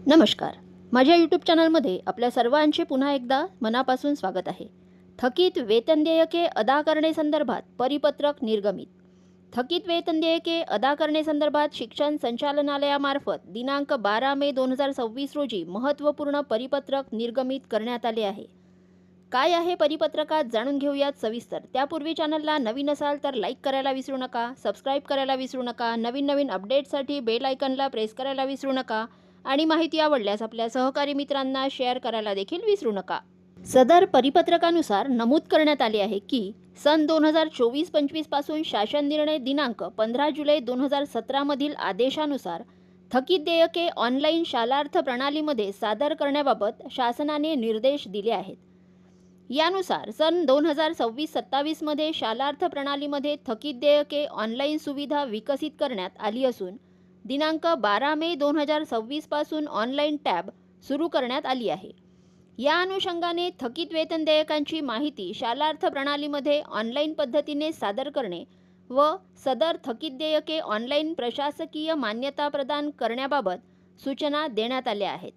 नमस्कार. माझ्या यूट्यूब चॅनलमध्ये आपल्या सर्वांचे पुन्हा एकदा मनापासून स्वागत आहे. थकीत वेतन देयके अदा करण्यासंदर्भात परिपत्रक निर्गमित. थकीत वेतन देयके अदा करण्यासंदर्भात शिक्षण संचालनालयामार्फत दिनांक 12 मे 2026 रोजी महत्त्वपूर्ण परिपत्रक निर्गमित करण्यात आले आहे. काय आहे परिपत्रकात जाणून घेऊयात सविस्तर. त्यापूर्वी चॅनलला नवीन असाल तर लाईक करायला विसरू नका, सबस्क्राईब करायला विसरू नका, नवीन अपडेट्ससाठी बेल आयकॉनला प्रेस करायला विसरू नका आणि माहिती आवडल्यास आपल्या सहकारी मित्रांना शेअर करायला देखील विसरू नका. सदर परिपत्रकानुसार नमूद करण्यात आले आहे की सन 2024-25 पासून शासन निर्णय दिनांक 15 जुलै 2017 मधील आदेशानुसार थकीत देयके ऑनलाईन शालार्थ प्रणालीमध्ये सादर करण्याबाबत शासनाने निर्देश दिले आहेत. यानुसार सन 2026-27 मध्ये शालार्थ प्रणालीमध्ये थकीत देयके ऑनलाईन सुविधा विकसित करण्यात आली असून दिनांक 12 मे 2026 पासून ऑनलाईन टॅब सुरू करण्यात आली आहे. या अनुषंगाने थकीत वेतन देयकांची माहिती शालार्थ प्रणालीमध्ये ऑनलाईन पद्धतीने सादर करणे व सदर थकीत देयके ऑनलाईन प्रशासकीय मान्यता प्रदान करण्याबाबत सूचना देण्यात आल्या आहेत.